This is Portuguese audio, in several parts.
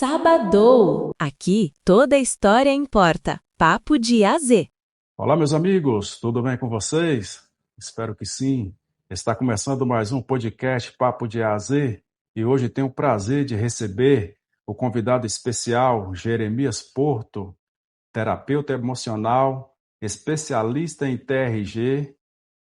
Sabadou. Aqui, toda história importa. Papo de A a Z. Olá, meus amigos, tudo bem com vocês? Espero que sim. Está começando mais um podcast Papo de A a Z e hoje tenho o prazer de receber o convidado especial, Jeremias Porto, terapeuta emocional, especialista em TRG,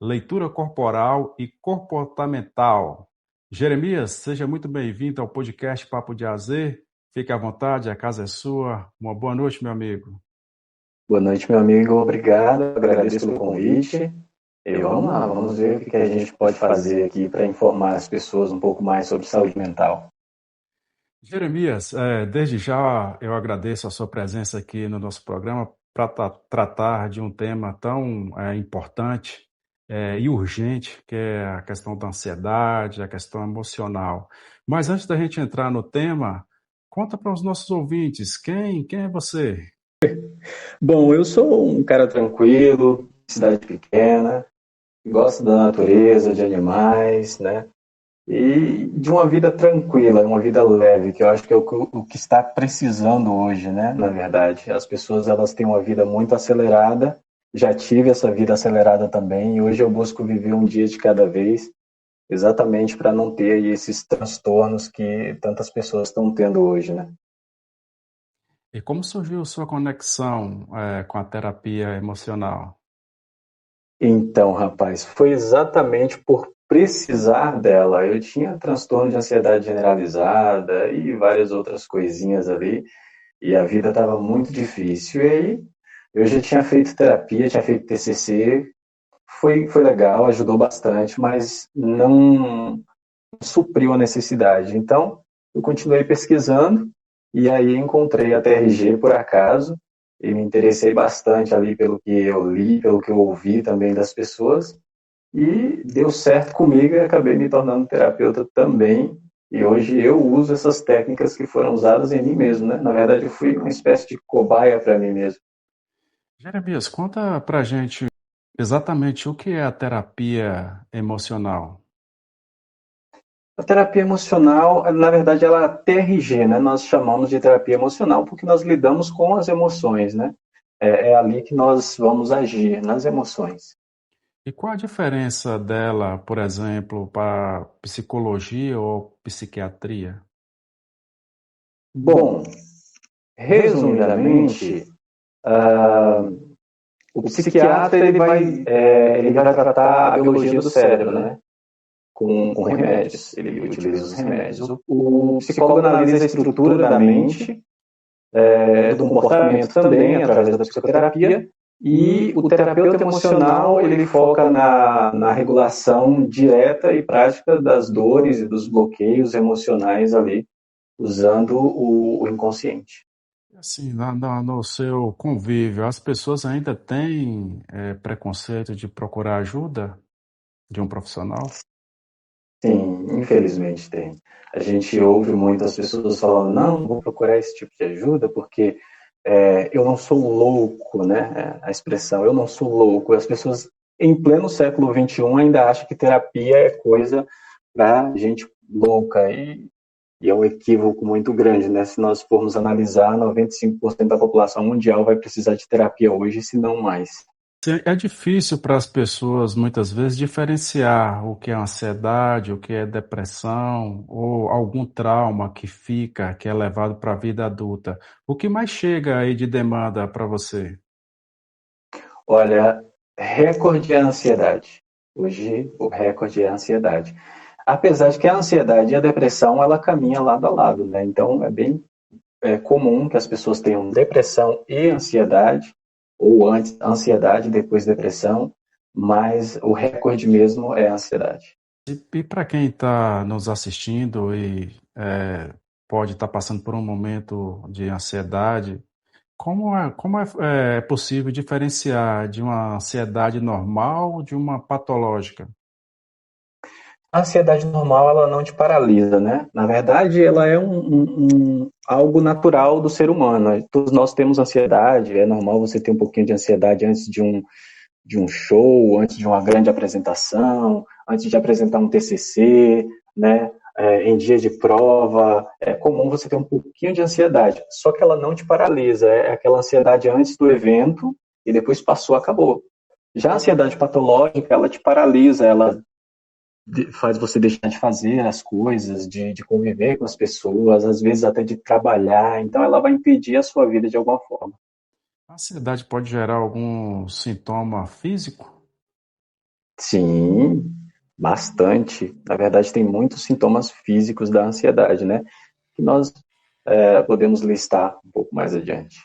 leitura corporal e comportamental. Jeremias, seja muito bem-vindo ao podcast Papo de A a Z. Fique à vontade, a casa é sua. Uma boa noite, meu amigo. Boa noite, meu amigo. Obrigado. Agradeço pelo convite. E vamos lá, vamos ver o que a gente pode fazer aqui para informar as pessoas um pouco mais sobre saúde mental. Jeremias, desde já eu agradeço a sua presença aqui no nosso programa para tratar de um tema tão importante e urgente, que é a questão da ansiedade, a questão emocional. Mas antes da gente entrar no tema, conta para os nossos ouvintes, quem é você? Bom, eu sou um cara tranquilo, cidade pequena, gosto da natureza, de animais, né? E de uma vida tranquila, uma vida leve, que eu acho que é o que está precisando hoje, né? Na verdade, as pessoas elas têm uma vida muito acelerada. Já tive essa vida acelerada também, e hoje eu busco viver um dia de cada vez, exatamente para não ter aí esses transtornos que tantas pessoas estão tendo hoje, né? E como surgiu sua conexão com a terapia emocional? Então, rapaz, foi exatamente por precisar dela. Eu tinha transtorno de ansiedade generalizada e várias outras coisinhas ali, e a vida estava muito difícil. E aí, eu já tinha feito terapia, tinha feito TCC, foi legal, ajudou bastante, mas não supriu a necessidade. Então, eu continuei pesquisando e aí encontrei a TRG por acaso e me interessei bastante ali pelo que eu li, pelo que eu ouvi também das pessoas e deu certo comigo e acabei me tornando terapeuta também. E hoje eu uso essas técnicas que foram usadas em mim mesmo, né? Na verdade, eu fui uma espécie de cobaia para mim mesmo. Jeremias, conta pra gente exatamente o que é a terapia emocional. A terapia emocional, na verdade, ela é TRG, né? Nós chamamos de terapia emocional porque nós lidamos com as emoções, né? É ali que nós vamos agir, nas emoções. E qual a diferença dela, por exemplo, para psicologia ou psiquiatria? Bom, resumidamente, ah, o psiquiatra ele vai tratar a biologia do cérebro, né? Com remédios, ele utiliza os remédios. O psicólogo analisa a estrutura da mente, do comportamento também, através da psicoterapia, e o terapeuta emocional ele foca na regulação direta e prática das dores e dos bloqueios emocionais ali, usando o inconsciente. Assim, no seu convívio, as pessoas ainda têm preconceito de procurar ajuda de um profissional? Sim, infelizmente tem. A gente ouve muitas pessoas falando, não vou procurar esse tipo de ajuda porque eu não sou louco, né? A expressão, eu não sou louco. As pessoas, em pleno século XXI, ainda acham que terapia é coisa para gente louca. E é um equívoco muito grande, né? Se nós formos analisar, 95% da população mundial vai precisar de terapia hoje, se não mais. É difícil para as pessoas, muitas vezes, diferenciar o que é ansiedade, o que é depressão ou algum trauma que fica, que é levado para a vida adulta. O que mais chega aí de demanda para você? Olha, recorde é a ansiedade. Hoje, o recorde é a ansiedade. Apesar de que a ansiedade e a depressão, ela caminha lado a lado, né? Então, é bem comum que as pessoas tenham depressão e ansiedade, ou antes ansiedade, depois depressão, mas o recorde mesmo é a ansiedade. E para quem está nos assistindo e pode estar passando por um momento de ansiedade, como é possível diferenciar de uma ansiedade normal de uma patológica? A ansiedade normal, ela não te paralisa, né? Na verdade, ela é algo natural do ser humano. Todos nós temos ansiedade, é normal você ter um pouquinho de ansiedade antes de um show, antes de uma grande apresentação, antes de apresentar um TCC, né? em dia de prova, é comum você ter um pouquinho de ansiedade, só que ela não te paralisa, é aquela ansiedade antes do evento e depois passou, acabou. Já a ansiedade patológica, ela te paralisa, ela faz você deixar de fazer as coisas, de conviver com as pessoas, às vezes até de trabalhar, então ela vai impedir a sua vida de alguma forma. A ansiedade pode gerar algum sintoma físico? Sim, bastante. Na verdade, tem muitos sintomas físicos da ansiedade, né? Que nós podemos listar um pouco mais adiante.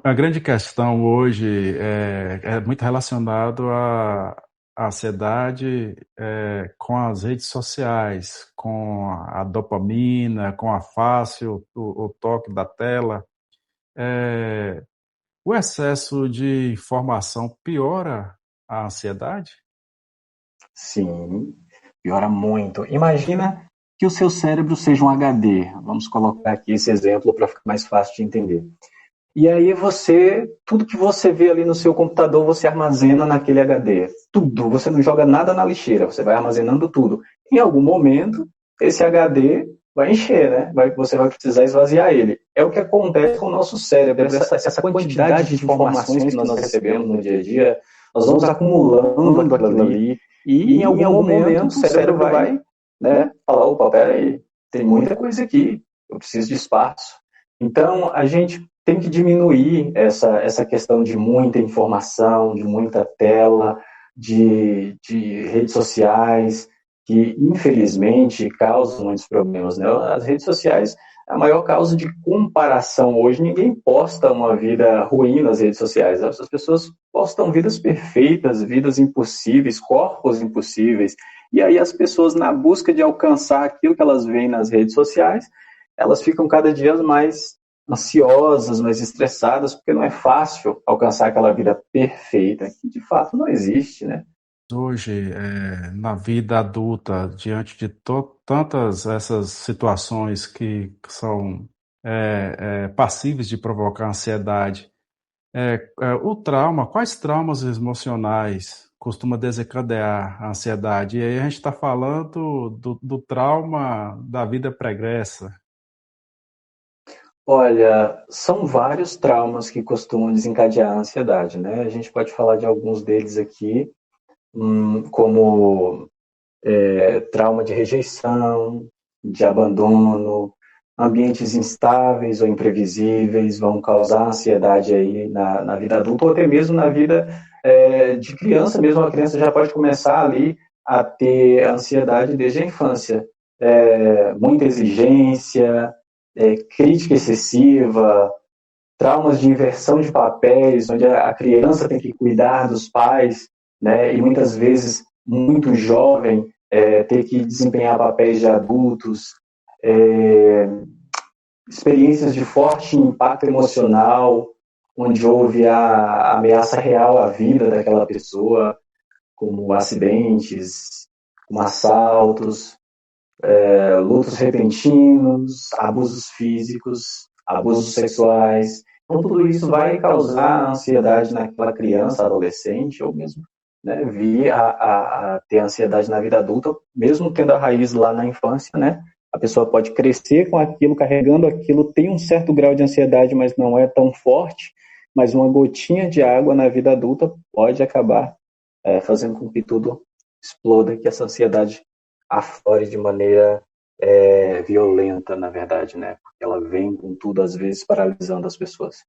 A grande questão hoje é muito relacionado à ansiedade com as redes sociais, com a dopamina, com a face, o toque da tela. É, o excesso de informação piora a ansiedade? Sim, piora muito. Imagina que o seu cérebro seja um HD. Vamos colocar aqui esse exemplo para ficar mais fácil de entender. E aí tudo que você vê ali no seu computador, você armazena naquele HD. Tudo, você não joga nada na lixeira, você vai armazenando tudo. Em algum momento, esse HD vai encher, né? Você vai precisar esvaziar ele. É o que acontece com o nosso cérebro, essa quantidade de informações que nós recebemos no dia a dia, nós vamos acumulando aquilo ali, e em algum momento o cérebro vai, né, falar, opa, peraí, tem muita coisa aqui, eu preciso de espaço. Então, a gente tem que diminuir essa questão de muita informação, de muita tela, de redes sociais, que infelizmente causam muitos problemas, né? As redes sociais, a maior causa de comparação hoje, ninguém posta uma vida ruim nas redes sociais. As pessoas postam vidas perfeitas, vidas impossíveis, corpos impossíveis. E aí as pessoas, na busca de alcançar aquilo que elas veem nas redes sociais, elas ficam cada dia mais ansiosas, mais estressadas, porque não é fácil alcançar aquela vida perfeita, que de fato não existe, né? Hoje, na vida adulta, diante de tantas essas situações que são passíveis de provocar ansiedade, o trauma, quais traumas emocionais costuma desencadear a ansiedade? E aí a gente está falando do trauma da vida pregressa. Olha, são vários traumas que costumam desencadear a ansiedade, né? A gente pode falar de alguns deles aqui, como trauma de rejeição, de abandono, ambientes instáveis ou imprevisíveis vão causar ansiedade aí na vida adulta ou até mesmo na vida de criança mesmo. A criança já pode começar ali a ter ansiedade desde a infância. Muita exigência, crítica excessiva, traumas de inversão de papéis, onde a criança tem que cuidar dos pais, né, e muitas vezes muito jovem, ter que desempenhar papéis de adultos, experiências de forte impacto emocional, onde houve a ameaça real à vida daquela pessoa, como acidentes, como assaltos, lutos repentinos, abusos físicos, abusos sexuais. Então, tudo isso vai causar ansiedade naquela criança, adolescente, ou mesmo, né, vir a ter ansiedade na vida adulta, mesmo tendo a raiz lá na infância, né? A pessoa pode crescer com aquilo, carregando aquilo, tem um certo grau de ansiedade, mas não é tão forte, mas uma gotinha de água na vida adulta pode acabar fazendo com que tudo exploda, que essa ansiedade aflore de maneira violenta, na verdade, né? Porque ela vem com tudo, às vezes, paralisando as pessoas.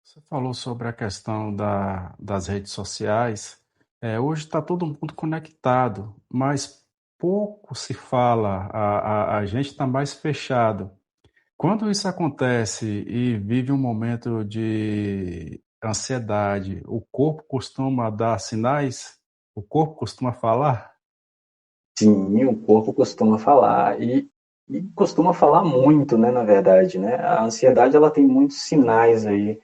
Você falou sobre a questão das redes sociais. Hoje está todo mundo conectado, mas pouco se fala, a gente está mais fechado. Quando isso acontece e vive um momento de ansiedade, o corpo costuma dar sinais? O corpo costuma falar? Sim, o corpo costuma falar e costuma falar muito, né, na verdade, né? A ansiedade, ela tem muitos sinais aí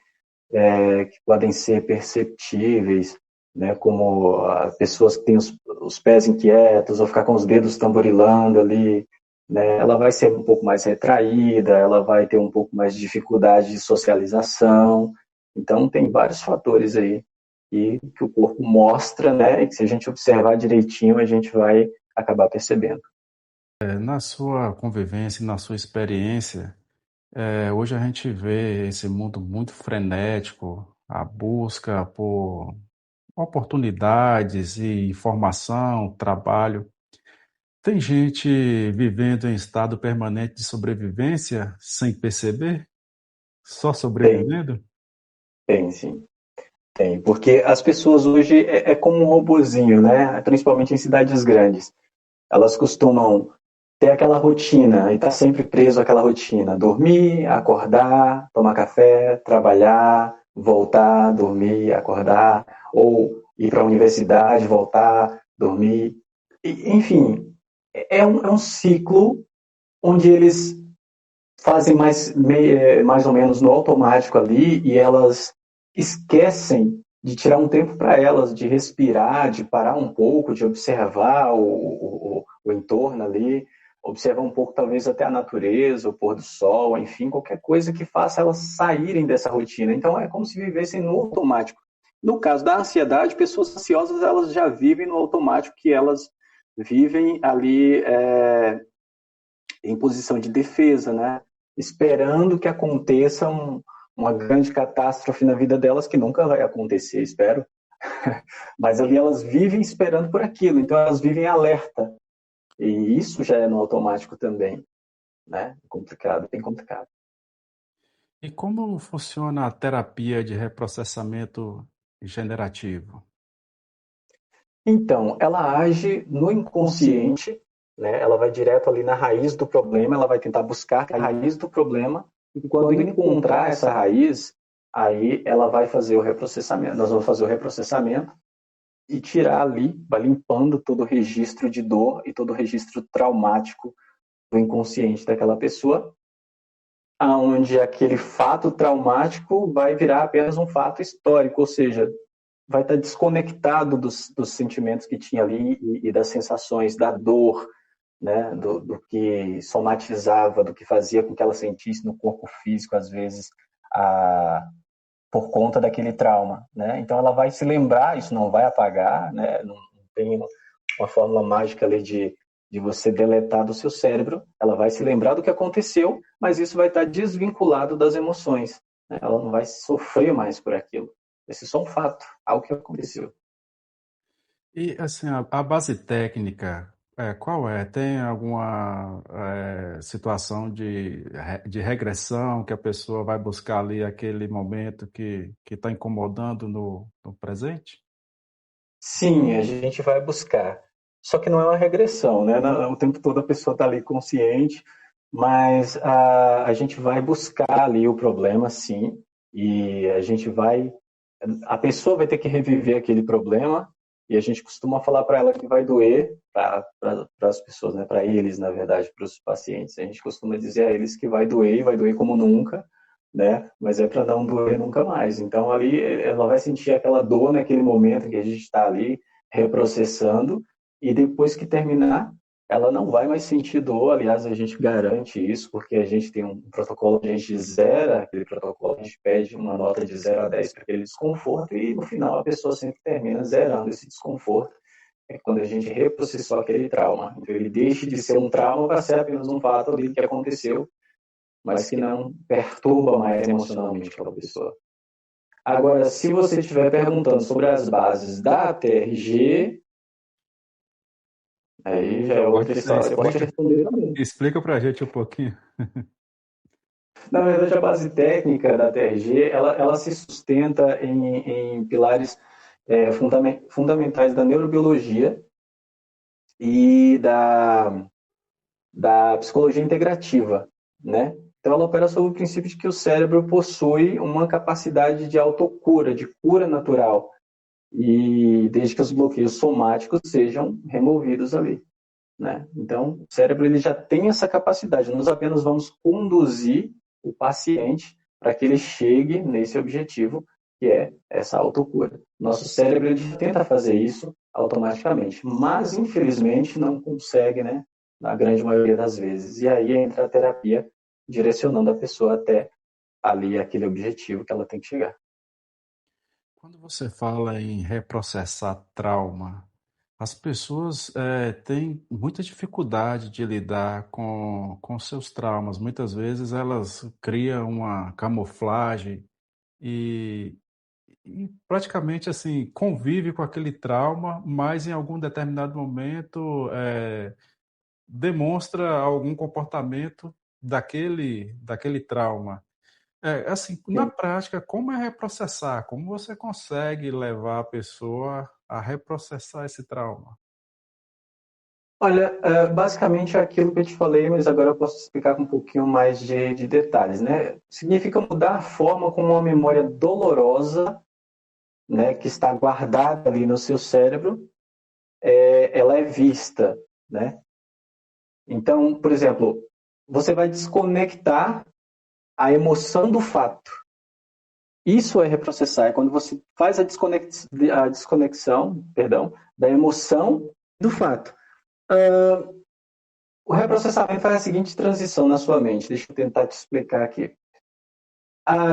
que podem ser perceptíveis, né, como pessoas que têm os pés inquietos ou ficar com os dedos tamborilando ali, né? Ela vai ser um pouco mais retraída, ela vai ter um pouco mais de dificuldade de socialização. Então, tem vários fatores aí que o corpo mostra, né, e que se a gente observar direitinho, a gente vai acabar percebendo. Na sua convivência, na sua experiência, hoje a gente vê esse mundo muito frenético, a busca por oportunidades e informação, trabalho. Tem gente vivendo em estado permanente de sobrevivência sem perceber? Só Tem, sobrevivendo? tem sim. Tem, porque as pessoas hoje é como um robozinho, né? Principalmente em cidades grandes. Elas costumam ter aquela rotina e tá sempre preso àquela rotina. Dormir, acordar, tomar café, trabalhar, voltar, dormir, acordar, ou ir para a universidade, voltar, dormir. Enfim, é um ciclo onde eles fazem mais ou menos no automático ali e elas esquecem de tirar um tempo para elas, de respirar, de parar um pouco, de observar o entorno ali, observar um pouco talvez até a natureza, o pôr do sol, enfim, qualquer coisa que faça elas saírem dessa rotina. Então é como se vivessem no automático. No caso da ansiedade, pessoas ansiosas elas já vivem no automático, que elas vivem ali em posição de defesa, né? Esperando que aconteça uma grande catástrofe na vida delas, que nunca vai acontecer, espero. Mas ali elas vivem esperando por aquilo, então elas vivem alerta. E isso já é no automático também, né? Complicado, bem complicado. E como funciona a terapia de reprocessamento generativo? Então, ela age no inconsciente, né? Ela vai direto ali na raiz do problema, ela vai tentar buscar a raiz do problema, e quando encontrar essa raiz, aí ela vai fazer o reprocessamento. Nós vamos fazer o reprocessamento e tirar ali, vai limpando todo o registro de dor e todo o registro traumático do inconsciente daquela pessoa, aonde aquele fato traumático vai virar apenas um fato histórico, ou seja, vai estar desconectado dos sentimentos que tinha ali e das sensações, da dor, né, do que somatizava, do que fazia com que ela sentisse no corpo físico, às vezes, por conta daquele trauma, né? Então ela vai se lembrar, isso não vai apagar, né? Não tem uma fórmula mágica ali de você deletar do seu cérebro, ela vai se lembrar do que aconteceu, mas isso vai estar desvinculado das emoções, né? Ela não vai sofrer mais por aquilo. Esse é só um fato, algo que aconteceu. E assim, a base técnica, qual é? Tem alguma situação de regressão que a pessoa vai buscar ali aquele momento que está incomodando no presente? Sim, a gente vai buscar. Só que não é uma regressão, né? O tempo todo a pessoa está ali consciente, mas a gente vai buscar ali o problema, sim, e a gente vai. A pessoa vai ter que reviver aquele problema, e a gente costuma falar para ela que vai doer, para as pessoas, né? Para eles, na verdade, para os pacientes. A gente costuma dizer a eles que vai doer como nunca, né? Mas é para não doer nunca mais. Então ali ela vai sentir aquela dor naquele momento que a gente está ali reprocessando e depois que terminar, ela não vai mais sentir dor. Aliás, a gente garante isso porque a gente tem um protocolo, a gente zera aquele protocolo, a gente pede uma nota de 0 a 10 para aquele desconforto e no final a pessoa sempre termina zerando esse desconforto. É quando a gente reprocessou aquele trauma. Então ele deixa de ser um trauma para ser apenas um fato ali que aconteceu, mas que não perturba mais emocionalmente aquela pessoa. Agora, se você estiver perguntando sobre as bases da TRG, aí já é outra história. Eu posso te responder também. Explica para a gente um pouquinho. Na verdade, a base técnica da TRG, ela se sustenta em pilares fundamentais da neurobiologia e da psicologia integrativa, né? Então, ela opera sob o princípio de que o cérebro possui uma capacidade de autocura, de cura natural, e desde que os bloqueios somáticos sejam removidos ali, né? Então, o cérebro ele já tem essa capacidade, nós apenas vamos conduzir o paciente para que ele chegue nesse objetivo, que é essa autocura. Nosso cérebro ele tenta fazer isso automaticamente, mas infelizmente não consegue, né? Na grande maioria das vezes. E aí entra a terapia direcionando a pessoa até ali aquele objetivo que ela tem que chegar. Quando você fala em reprocessar trauma, As pessoas têm muita dificuldade de lidar com seus traumas. Muitas vezes elas criam uma camuflagem e, e praticamente assim convive com aquele trauma, mas em algum determinado momento demonstra algum comportamento daquele trauma. Assim, na Sim. prática, como é reprocessar? Como você consegue levar a pessoa a reprocessar esse trauma? Olha, basicamente é aquilo que eu te falei, mas agora eu posso explicar com um pouquinho mais de detalhes, né? Significa mudar a forma como uma memória dolorosa, né, que está guardada ali no seu cérebro, ela é vista, né? Então, por exemplo, você vai desconectar a emoção do fato. Isso é reprocessar, é quando você faz a desconexão, perdão, da emoção do fato. O reprocessamento faz a seguinte transição na sua mente. Deixa eu tentar te explicar aqui.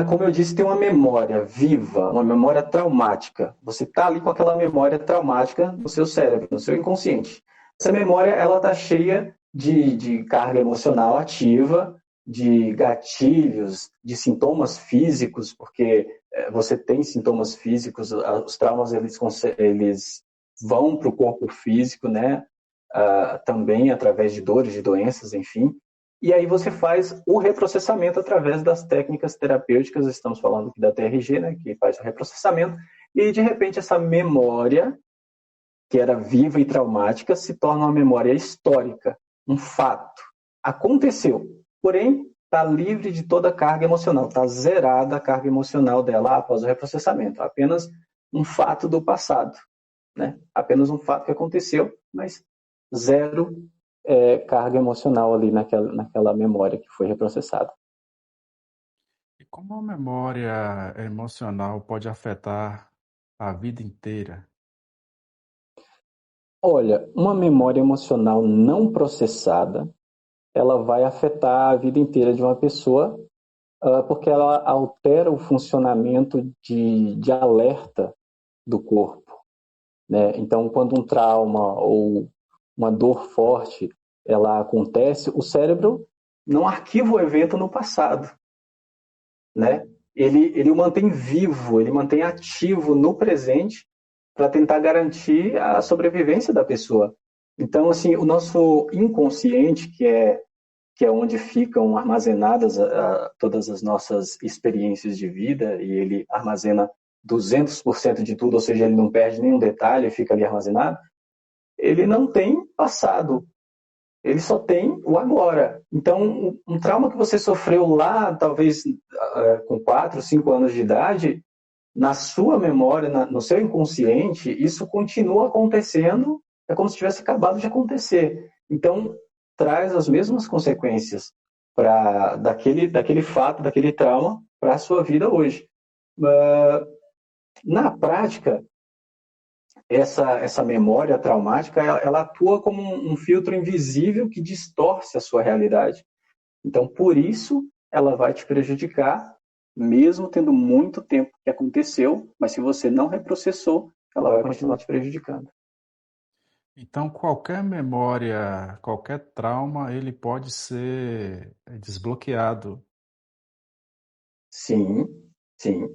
Como eu disse, tem uma memória viva, uma memória traumática. Você está ali com aquela memória traumática no seu cérebro, no seu inconsciente. Essa memória ela está cheia de carga emocional ativa, de gatilhos, de sintomas físicos, porque você tem sintomas físicos, os traumas eles vão para o corpo físico, né? Também através de dores, de doenças, enfim. E aí você faz o reprocessamento através das técnicas terapêuticas, estamos falando aqui da TRG, né, que faz o reprocessamento, e de repente essa memória, que era viva e traumática, se torna uma memória histórica, um fato. Aconteceu, porém está livre de toda a carga emocional, está zerada a carga emocional dela após o reprocessamento, apenas um fato do passado, né? Apenas um fato que aconteceu, mas zero carga emocional ali naquela memória que foi reprocessada. E como a memória emocional pode afetar a vida inteira? Olha, uma memória emocional não processada, ela vai afetar a vida inteira de uma pessoa, porque ela altera o funcionamento de alerta do corpo, né? Então, quando um trauma ou uma dor forte ela acontece, o cérebro não arquiva o evento no passado, né? Ele o mantém vivo, ele mantém ativo no presente para tentar garantir a sobrevivência da pessoa. Então, assim, o nosso inconsciente, que é onde ficam armazenadas todas as nossas experiências de vida, e ele armazena 200% de tudo, ou seja, ele não perde nenhum detalhe, fica ali armazenado, ele não tem passado, ele só tem o agora. Então, um trauma que você sofreu lá, talvez com 4, 5 anos de idade, na sua memória, no seu inconsciente, isso continua acontecendo, é como se tivesse acabado de acontecer. Então, traz as mesmas consequências daquele fato, daquele trauma, para a sua vida hoje. Na prática, essa memória traumática, ela atua como um filtro invisível que distorce a sua realidade. Então, por isso, ela vai te prejudicar, mesmo tendo muito tempo que aconteceu, mas se você não reprocessou, ela vai continuar te prejudicando. Então, qualquer memória, qualquer trauma, ele pode ser desbloqueado. Sim, sim.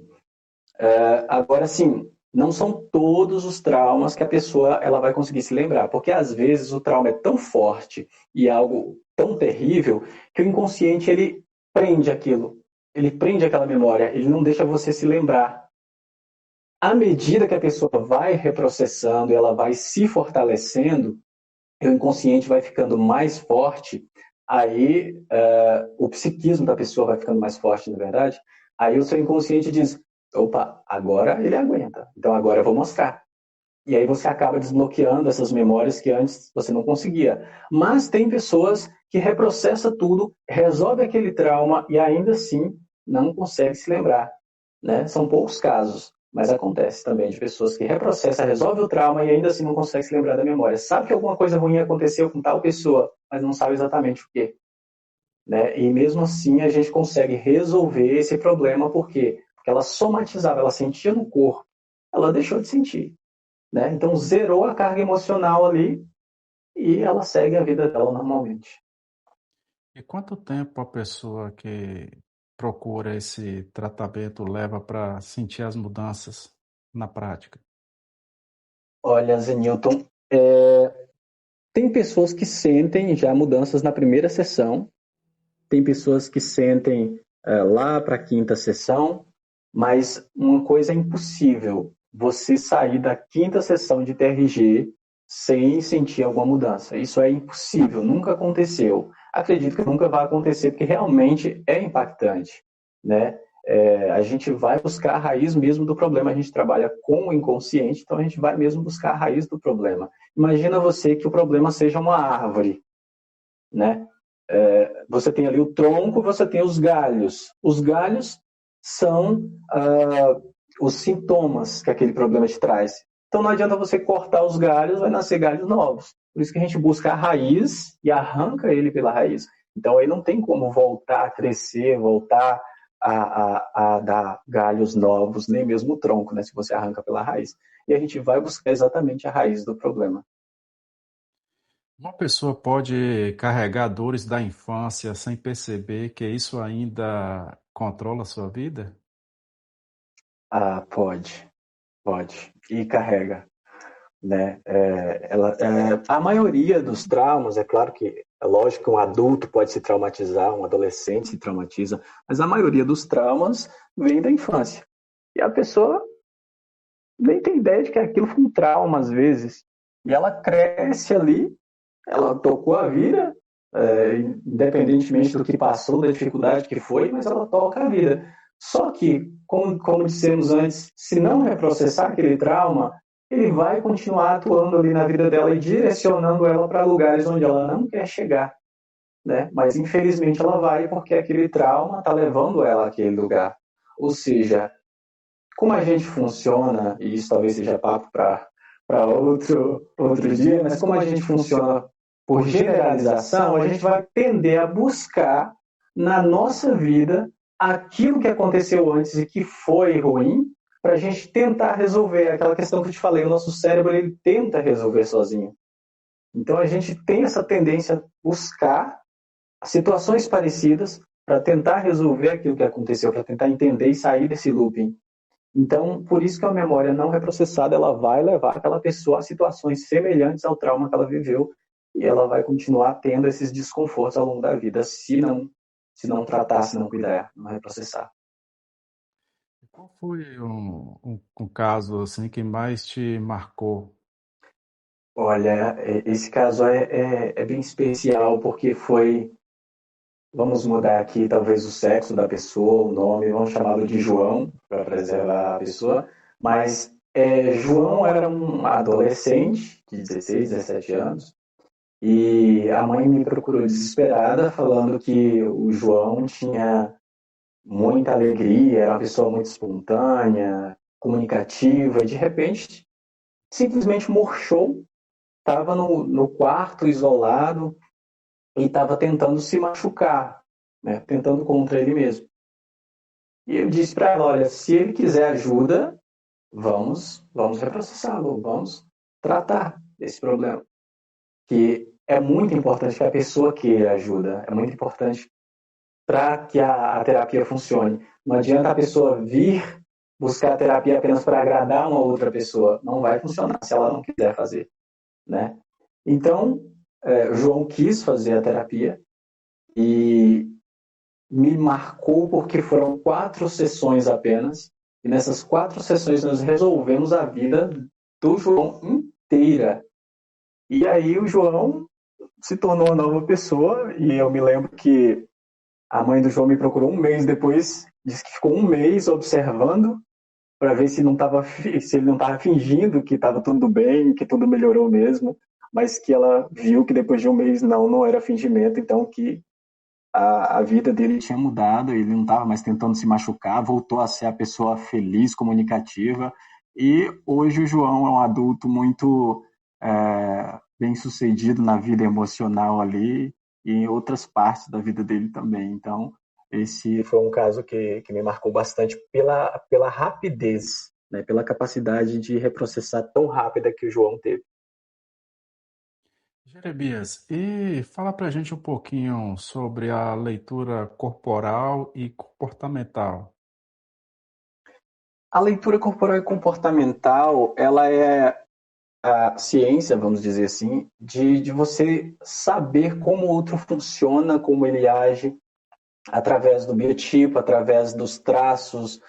Agora, sim, não são todos os traumas que a pessoa ela vai conseguir se lembrar, porque às vezes o trauma é tão forte e é algo tão terrível que o inconsciente ele prende aquilo, ele prende aquela memória, ele não deixa você se lembrar. À medida que a pessoa vai reprocessando, ela vai se fortalecendo, o inconsciente vai ficando mais forte, aí o psiquismo da pessoa vai ficando mais forte, na verdade, aí o seu inconsciente diz, opa, agora ele aguenta, então agora eu vou mostrar. E aí você acaba desbloqueando essas memórias que antes você não conseguia. Mas tem pessoas que reprocessa tudo, resolve aquele trauma e ainda assim não consegue se lembrar, né? São poucos casos, mas acontece também de pessoas que reprocessa, resolve o trauma e ainda assim não consegue se lembrar da memória. Sabe que alguma coisa ruim aconteceu com tal pessoa, mas não sabe exatamente o quê, né? E mesmo assim a gente consegue resolver esse problema, por quê? Porque ela somatizava, ela sentia no corpo, ela deixou de sentir. né? Então zerou a carga emocional ali e ela segue a vida dela normalmente. E quanto tempo a pessoa que procura esse tratamento leva para sentir as mudanças na prática? Olha, Zenilton, tem pessoas que sentem já mudanças na primeira sessão, tem pessoas que sentem lá para a quinta sessão, mas uma coisa é impossível, você sair da quinta sessão de TRG sem sentir alguma mudança. Isso é impossível, nunca aconteceu. Acredito que nunca vai acontecer, porque realmente é impactante, né? A gente vai buscar a raiz mesmo do problema. A gente trabalha com o inconsciente, então a gente vai mesmo buscar a raiz do problema. Imagina você que o problema seja uma árvore, né? Você tem ali o tronco, você tem os galhos. Os galhos são os sintomas que aquele problema te traz. Então não adianta você cortar os galhos, vai nascer galhos novos. Por isso que a gente busca a raiz e arranca ele pela raiz. Então aí não tem como voltar a crescer, voltar a dar galhos novos, nem mesmo o tronco, né, se você arranca pela raiz. E a gente vai buscar exatamente a raiz do problema. Uma pessoa pode carregar dores da infância sem perceber que isso ainda controla a sua vida? Ah, pode, pode. E carrega. Né? A maioria dos traumas, é claro que é lógico que um adulto pode se traumatizar, um adolescente se traumatiza, mas a maioria dos traumas vem da infância. E a pessoa nem tem ideia de que aquilo foi um trauma às vezes. E ela cresce ali, ela tocou a vida, independentemente do que passou, da dificuldade que foi, mas ela toca a vida. Só que, como dissemos antes, se não reprocessar aquele trauma, ele vai continuar atuando ali na vida dela e direcionando ela para lugares onde ela não quer chegar, né? Mas infelizmente ela vai porque aquele trauma está levando ela àquele lugar. Ou seja, como a gente funciona, e isso talvez seja papo para outro dia, mas como a gente funciona por generalização, a gente vai tender a buscar na nossa vida aquilo que aconteceu antes e que foi ruim, para a gente tentar resolver aquela questão que eu te falei. O nosso cérebro ele tenta resolver sozinho. Então a gente tem essa tendência a buscar situações parecidas para tentar resolver aquilo que aconteceu, para tentar entender e sair desse looping. Então, por isso que a memória não reprocessada ela vai levar aquela pessoa a situações semelhantes ao trauma que ela viveu e ela vai continuar tendo esses desconfortos ao longo da vida se não tratar, se não cuidar, não reprocessar. Qual foi um caso assim que mais te marcou? Olha, esse caso é bem especial porque foi, vamos mudar aqui talvez o sexo da pessoa, o nome, vamos chamá-lo de João para preservar a pessoa, mas João era um adolescente de 16, 17 anos. E a mãe me procurou desesperada, falando que o João tinha muita alegria, era uma pessoa muito espontânea, comunicativa, e de repente simplesmente murchou, estava no quarto isolado e estava tentando se machucar, né, tentando contra ele mesmo. E eu disse para ela, olha, se ele quiser ajuda, vamos reprocessá-lo, vamos tratar esse problema. Que é muito importante que a pessoa queira ajuda, é muito importante para que a terapia funcione. Não adianta a pessoa vir buscar a terapia apenas para agradar uma outra pessoa, não vai funcionar se ela não quiser fazer, né? Então, o João quis fazer a terapia e me marcou porque foram 4 sessões apenas, e nessas 4 sessões nós resolvemos a vida do João inteira. E aí o João se tornou uma nova pessoa, e eu me lembro que a mãe do João me procurou um mês depois, disse que ficou um mês observando para ver se ele não estava fingindo que estava tudo bem, que tudo melhorou mesmo, mas que ela viu que depois de um mês não era fingimento, então que a vida dele tinha mudado, ele não estava mais tentando se machucar, voltou a ser a pessoa feliz, comunicativa, e hoje o João é um adulto muito bem-sucedido na vida emocional ali e em outras partes da vida dele também. Então, esse foi um caso que me marcou bastante pela rapidez né, pela capacidade de reprocessar tão rápida que o João teve. Jeremias, e fala pra gente um pouquinho sobre a leitura corporal e comportamental. A leitura corporal e comportamental, ela é a ciência, vamos dizer assim, de você saber como o outro funciona, como ele age, através do biotipo, através dos traços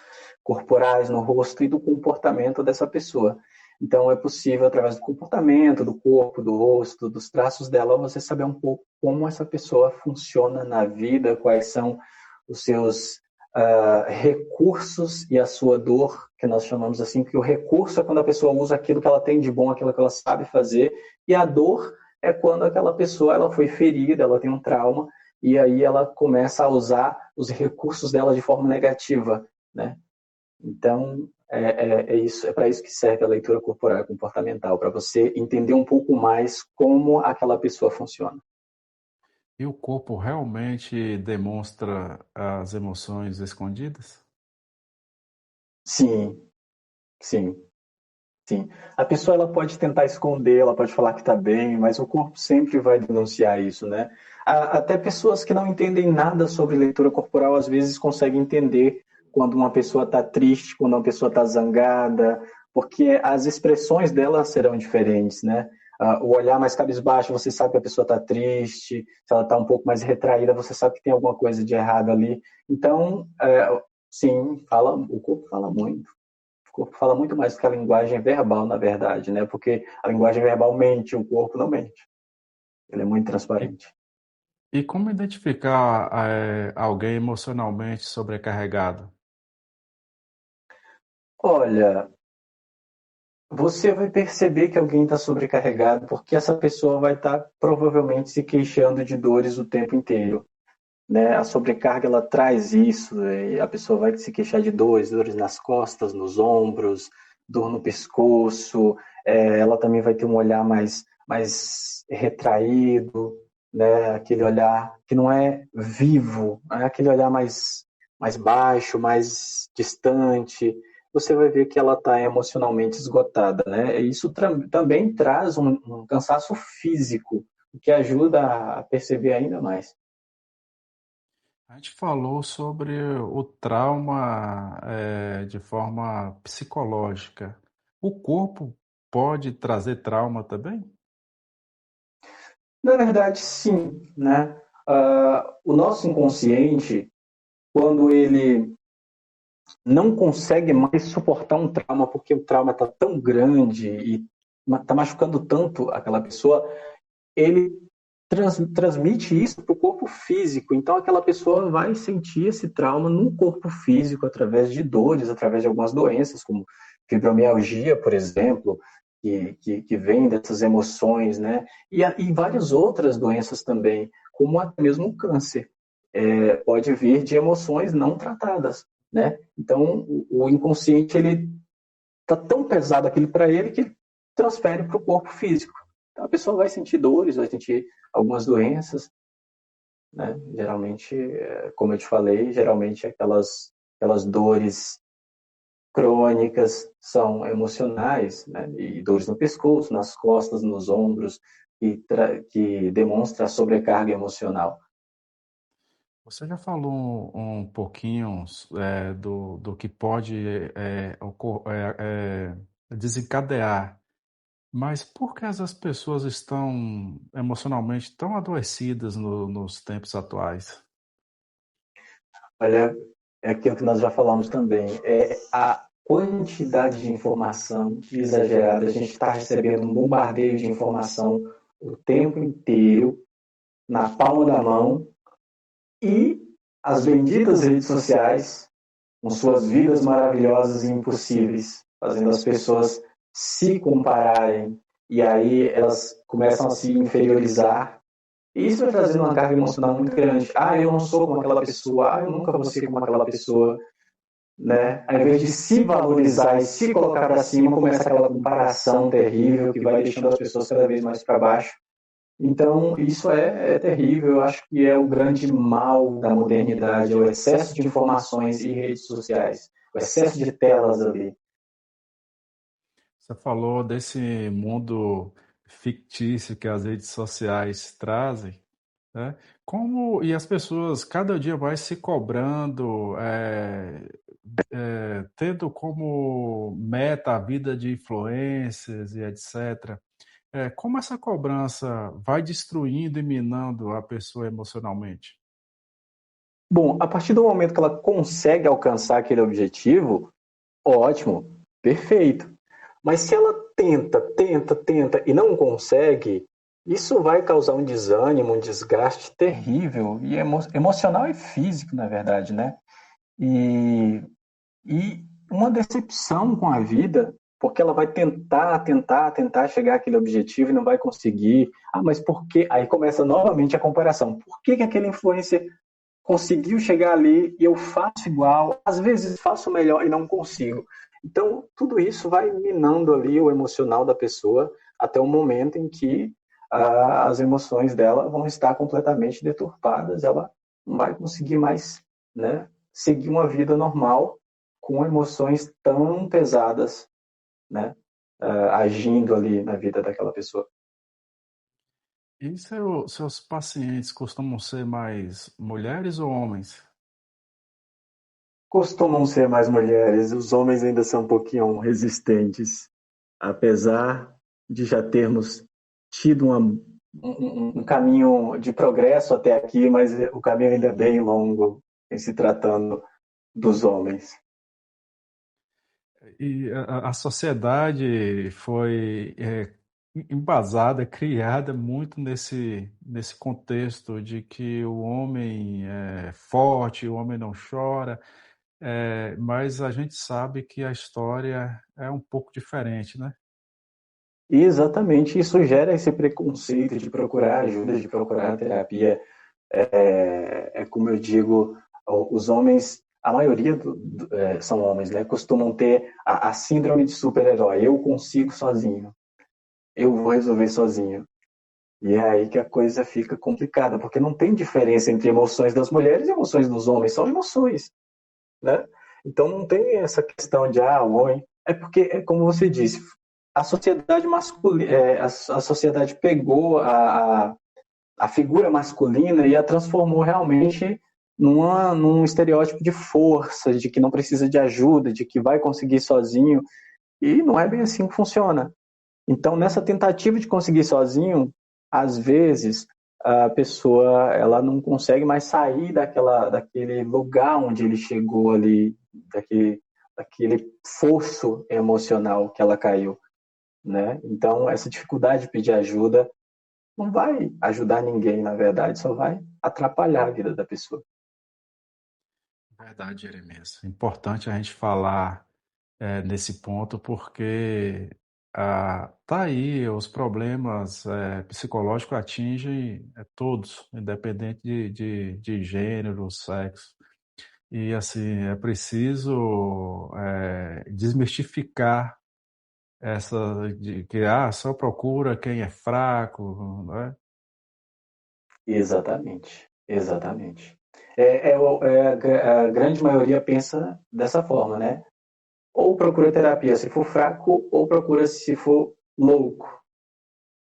corporais no rosto e do comportamento dessa pessoa. Então, é possível, através do comportamento, do corpo, do rosto, dos traços dela, você saber um pouco como essa pessoa funciona na vida, quais são os seus recursos e a sua dor, que nós chamamos assim, que o recurso é quando a pessoa usa aquilo que ela tem de bom, aquilo que ela sabe fazer, e a dor é quando aquela pessoa ela foi ferida, ela tem um trauma, e aí ela começa a usar os recursos dela de forma negativa, né? Então, isso, é para isso que serve a leitura corporal e comportamental, para você entender um pouco mais como aquela pessoa funciona. E o corpo realmente demonstra as emoções escondidas? Sim, sim, sim. A pessoa ela pode tentar esconder, ela pode falar que está bem, mas o corpo sempre vai denunciar isso, né? Até pessoas que não entendem nada sobre leitura corporal às vezes conseguem entender quando uma pessoa está triste, quando uma pessoa está zangada, porque as expressões dela serão diferentes, né? O olhar mais cabisbaixo, você sabe que a pessoa está triste, se ela está um pouco mais retraída, você sabe que tem alguma coisa de errado ali. Então, sim, o corpo fala muito. O corpo fala muito mais do que a linguagem verbal, na verdade, né? Porque a linguagem verbal mente, o corpo não mente. Ele é muito E, transparente. e como identificar alguém emocionalmente sobrecarregado? Olha, você vai perceber que alguém está sobrecarregado porque essa pessoa vai estar provavelmente se queixando de dores o tempo inteiro, né? A sobrecarga ela traz isso, e a pessoa vai se queixar de dores, dores nas costas, nos ombros, dor no pescoço. Ela também vai ter um olhar mais retraído, né? Aquele olhar que não é vivo, é aquele olhar mais baixo, mais distante. Você vai ver que ela está emocionalmente esgotada, né? E isso também traz um cansaço físico, o que ajuda a perceber ainda mais. A gente falou sobre o trauma, de forma psicológica. O corpo pode trazer trauma também? Na verdade, sim, né? O nosso inconsciente, quando ele não consegue mais suportar um trauma, porque o trauma está tão grande e está machucando tanto aquela pessoa, ele transmite isso para o corpo físico. Então, aquela pessoa vai sentir esse trauma no corpo físico através de dores, através de algumas doenças, como fibromialgia, por exemplo, que vem dessas emoções, né? E várias outras doenças também, como até mesmo o câncer. Pode vir de emoções não tratadas, né? Então, o inconsciente, ele tá tão pesado aquilo para ele que ele transfere para o corpo físico. Então, a pessoa vai sentir dores, vai sentir algumas doenças, né? Geralmente, como eu te falei, geralmente aquelas dores crônicas são emocionais, né? E dores no pescoço, nas costas, nos ombros, que demonstra a sobrecarga emocional. Você já falou um pouquinho do que pode desencadear, mas por que essas pessoas estão emocionalmente tão adoecidas nos tempos atuais? Olha, é aquilo que nós já falamos também, é a quantidade de informação exagerada. A gente está recebendo um bombardeio de informação o tempo inteiro, na palma da mão, e as benditas redes sociais, com suas vidas maravilhosas e impossíveis, fazendo as pessoas se compararem, e aí elas começam a se inferiorizar. E isso vai trazendo uma carga emocional muito grande. Eu não sou como aquela pessoa. Eu nunca vou ser como aquela pessoa. Né? Ao invés de se valorizar e se colocar para cima, começa aquela comparação terrível que vai deixando as pessoas cada vez mais para baixo. Então, isso é terrível. Eu acho que é o grande mal da modernidade, é o excesso de informações e redes sociais, o excesso de telas ali. Você falou desse mundo fictício que as redes sociais trazem, né? Como e as pessoas cada dia mais se cobrando, tendo como meta a vida de influencers e etc. Como essa cobrança vai destruindo e minando a pessoa emocionalmente? Bom, a partir do momento que ela consegue alcançar aquele objetivo, ótimo, perfeito. Mas se ela tenta e não consegue, isso vai causar um desânimo, um desgaste terrível, e emocional e físico, na verdade, né? E, e uma decepção com a vida, porque ela vai tentar chegar àquele objetivo e não vai conseguir. Ah, mas por quê? Aí começa novamente a comparação. Por que que aquele influencer conseguiu chegar ali e eu faço igual, às vezes faço melhor e não consigo? Então, tudo isso vai minando ali o emocional da pessoa até o momento em que as emoções dela vão estar completamente deturpadas, ela não vai conseguir mais, né, seguir uma vida normal com emoções tão pesadas, né, agindo ali na vida daquela pessoa. E seus pacientes costumam ser mais mulheres ou homens? Costumam ser mais mulheres, os homens ainda são um pouquinho resistentes, apesar de já termos tido um caminho de progresso até aqui, mas o caminho ainda é bem longo em se tratando dos homens. E a sociedade foi embasada, criada muito nesse contexto de que o homem é forte, o homem não chora, mas a gente sabe que a história é um pouco diferente, né? E exatamente isso gera esse preconceito de procurar ajuda, de procurar terapia. É como eu digo, os homens, a maioria são homens, né? Costumam ter a síndrome de super-herói. Eu consigo sozinho, eu vou resolver sozinho. E é aí que a coisa fica complicada, porque não tem diferença entre emoções das mulheres e emoções dos homens, são emoções, né? Então não tem essa questão de o homem. É porque, como você disse, a sociedade masculina, a sociedade pegou a figura masculina e a transformou realmente num estereótipo de força, de que não precisa de ajuda, de que vai conseguir sozinho. E não é bem assim que funciona. Então, nessa tentativa de conseguir sozinho, às vezes a pessoa ela não consegue mais sair daquele lugar onde ele chegou ali, daquele fosso emocional que ela caiu, né? Então, essa dificuldade de pedir ajuda não vai ajudar ninguém, na verdade, só vai atrapalhar a vida da pessoa. Verdade, Jeremias. É importante a gente falar nesse ponto porque tá aí os problemas psicológicos atingem todos, independente de gênero, sexo. E assim, é preciso desmistificar essa de que só procura quem é fraco, né? Exatamente, exatamente. A grande maioria pensa dessa forma, né? Ou procura terapia se for fraco, ou procura se for louco.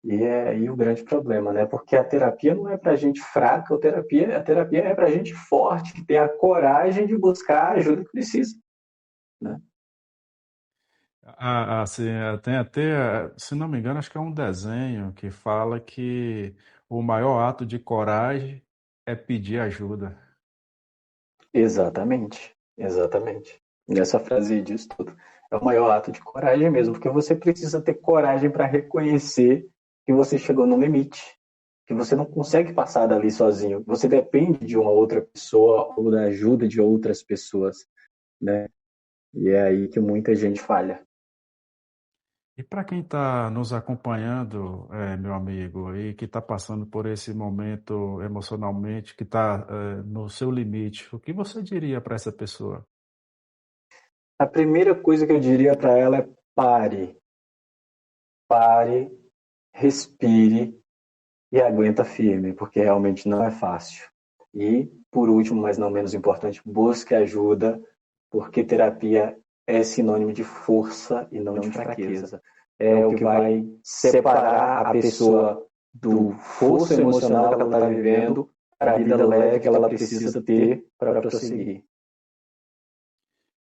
E é aí o grande problema, né? Porque a terapia não é para gente fraca, a terapia é para gente forte, que tem a coragem de buscar a ajuda que precisa, né? Assim, tem até, se não me engano, acho que é um desenho que fala que o maior ato de coragem é pedir ajuda. Exatamente, exatamente. E essa frase diz tudo. É o maior ato de coragem mesmo, porque você precisa ter coragem para reconhecer que você chegou no limite, que você não consegue passar dali sozinho. Você depende de uma outra pessoa ou da ajuda de outras pessoas, né? E é aí que muita gente falha. E para quem está nos acompanhando, meu amigo, e que está passando por esse momento emocionalmente, que está no seu limite, o que você diria para essa pessoa? A primeira coisa que eu diria para ela é pare, respire e aguenta firme, porque realmente não é fácil. E, por último, mas não menos importante, busque ajuda, porque terapia é sinônimo de força e não de fraqueza. É o que vai separar a pessoa do fosso emocional que ela está vivendo para a vida leve que ela precisa ter para prosseguir.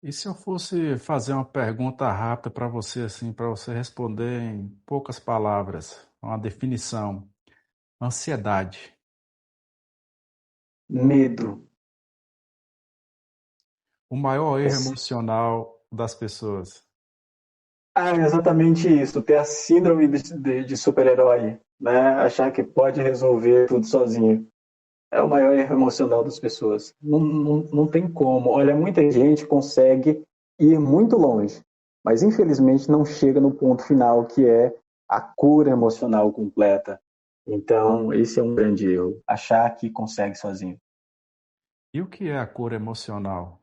E se eu fosse fazer uma pergunta rápida para você, assim, para você responder em poucas palavras, uma definição: ansiedade. Medo. O maior erro Esse- emocional das pessoas. É exatamente isso, ter a síndrome de super-herói, né? Achar que pode resolver tudo sozinho. É o maior erro emocional das pessoas. Não tem como. Olha, muita gente consegue ir muito longe, mas infelizmente não chega no ponto final, que é a cura emocional completa. Então, esse é um grande erro, achar que consegue sozinho. E o que é a cura emocional?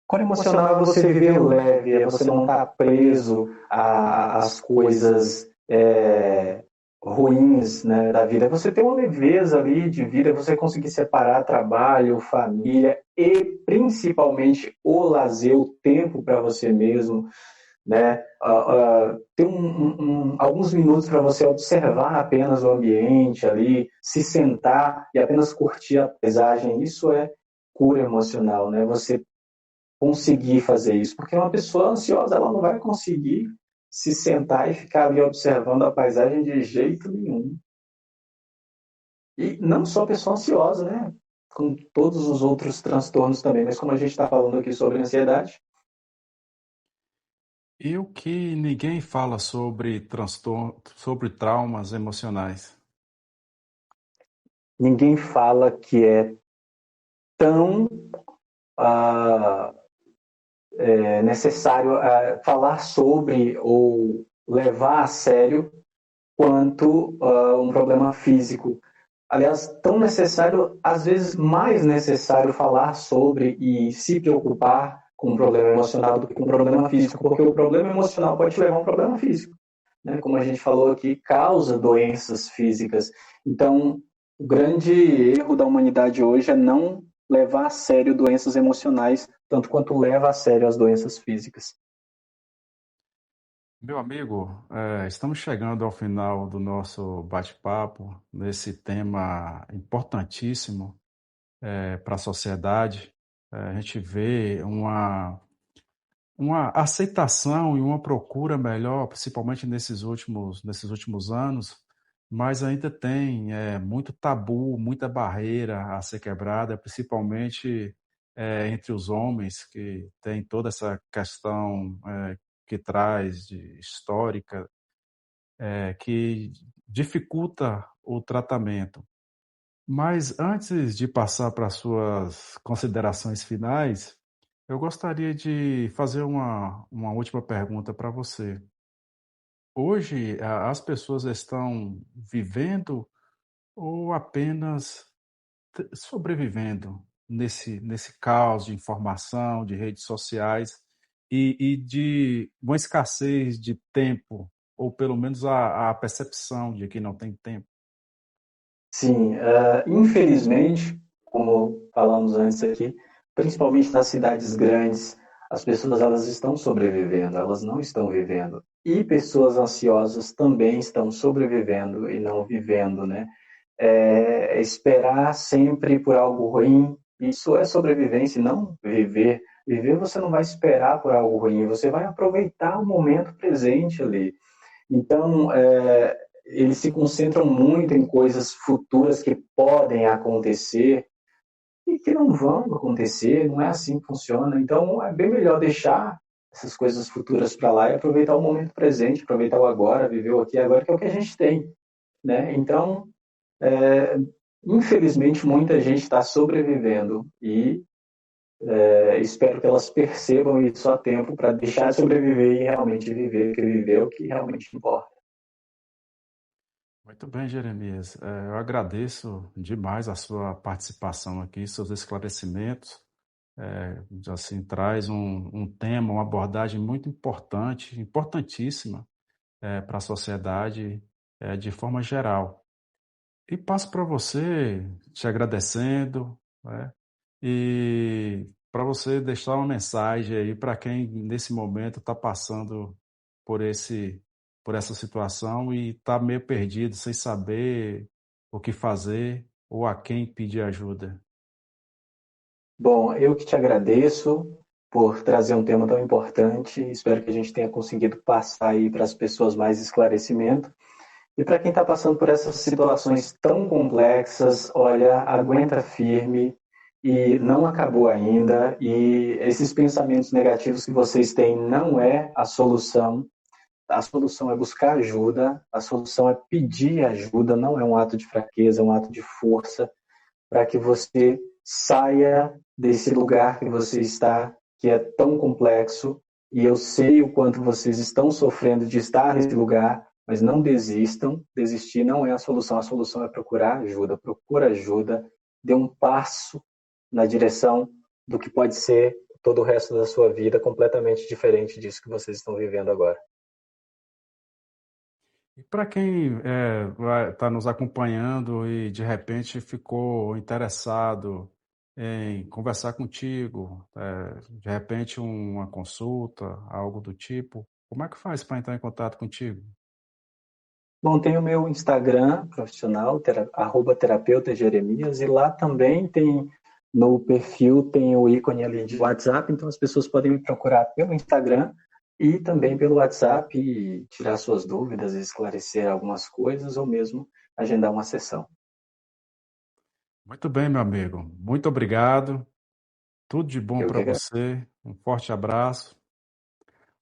Cura emocional é você viver leve, é você não estar preso às coisas ruins, né, da vida. É você ter uma leveza ali de vida, é você conseguir separar trabalho, família e principalmente o lazer, o tempo para você mesmo, né? Ter alguns minutos para você observar apenas o ambiente ali, se sentar e apenas curtir a paisagem. Isso é cura emocional, né? Você conseguir fazer isso, porque uma pessoa ansiosa ela não vai conseguir se sentar e ficar ali observando a paisagem de jeito nenhum. E não só a pessoa ansiosa, né? Com todos os outros transtornos também, mas como a gente está falando aqui sobre ansiedade, E o que ninguém fala sobre transtorno, sobre traumas emocionais? ninguém fala que é tão ah, necessário falar sobre ou levar a sério quanto um problema físico. Aliás, tão necessário, às vezes mais necessário falar sobre e se preocupar com um problema emocional do que com um problema físico, porque o problema emocional pode te levar a um problema físico, né? Como a gente falou aqui, causa doenças físicas. Então, o grande erro da humanidade hoje é não levar a sério doenças emocionais, tanto quanto leva a sério as doenças físicas. Meu amigo, estamos chegando ao final do nosso bate-papo nesse tema importantíssimo para a sociedade. A gente vê uma aceitação e uma procura melhor, principalmente nesses últimos anos, mas ainda tem muito tabu, muita barreira a ser quebrada, principalmente entre os homens, que tem toda essa questão que traz de histórica, que dificulta o tratamento. Mas antes de passar para as suas considerações finais, eu gostaria de fazer uma última pergunta para você. Hoje, as pessoas estão vivendo ou apenas sobrevivendo nesse caos de informação, de redes sociais e de uma escassez de tempo, ou pelo menos a percepção de que não tem tempo? Sim, infelizmente, como falamos antes aqui, principalmente nas cidades grandes, as pessoas elas estão sobrevivendo, elas não estão vivendo. E pessoas ansiosas também estão sobrevivendo e não vivendo, né? Esperar sempre por algo ruim, isso é sobrevivência e não viver. Viver você não vai esperar por algo ruim, você vai aproveitar o momento presente ali. Então, eles se concentram muito em coisas futuras que podem acontecer e que não vão acontecer, não é assim que funciona. Então, é bem melhor deixar essas coisas futuras para lá e aproveitar o momento presente, aproveitar o agora, viver o aqui e agora, que é o que a gente tem, né? Então, infelizmente, muita gente está sobrevivendo e espero que elas percebam isso a tempo para deixar de sobreviver e realmente viver, porque viver é o que realmente importa. Muito bem, Jeremias. Eu agradeço demais a sua participação aqui, seus esclarecimentos. Assim, traz um tema, uma abordagem muito importante, importantíssima para a sociedade de forma geral. E passo para você te agradecendo, né, e para você deixar uma mensagem aí para quem nesse momento está passando por por essa situação e está meio perdido, sem saber o que fazer ou a quem pedir ajuda. Bom, eu que te agradeço por trazer um tema tão importante. Espero que a gente tenha conseguido passar aí para as pessoas mais esclarecimento. E para quem está passando por essas situações tão complexas, olha, aguenta firme e não acabou ainda. E esses pensamentos negativos que vocês têm não é a solução. A solução é buscar ajuda, a solução é pedir ajuda, não é um ato de fraqueza, é um ato de força para que você saia desse lugar que você está, que é tão complexo. E eu sei o quanto vocês estão sofrendo de estar nesse lugar, mas não desistam. Desistir não é a solução é procurar ajuda. Procura ajuda, dê um passo na direção do que pode ser todo o resto da sua vida completamente diferente disso que vocês estão vivendo agora. E para quem vai estar nos acompanhando e de repente ficou interessado em conversar contigo, de repente uma consulta, algo do tipo, como é que faz para entrar em contato contigo? Bom, tem o meu Instagram profissional, @terapeuta Jeremias, e lá também tem, no perfil, tem o ícone ali de WhatsApp, então as pessoas podem me procurar pelo Instagram e também pelo WhatsApp e tirar suas dúvidas, esclarecer algumas coisas ou mesmo agendar uma sessão. Muito bem, meu amigo. Muito obrigado. Tudo de bom Eu para que agradeço. você. Um forte abraço.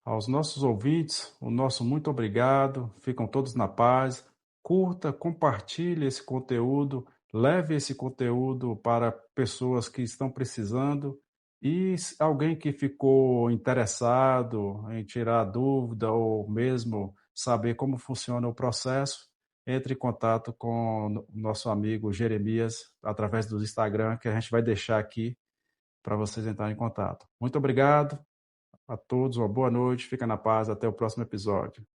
Aos nossos ouvintes, o nosso muito obrigado. Ficam todos na paz. Curta, compartilhe esse conteúdo, leve esse conteúdo para pessoas que estão precisando. E se alguém que ficou interessado em tirar dúvida ou mesmo saber como funciona o processo, entre em contato com o nosso amigo Jeremias através do Instagram, que a gente vai deixar aqui para vocês entrarem em contato. Muito obrigado a todos, uma boa noite, fica na paz, até o próximo episódio.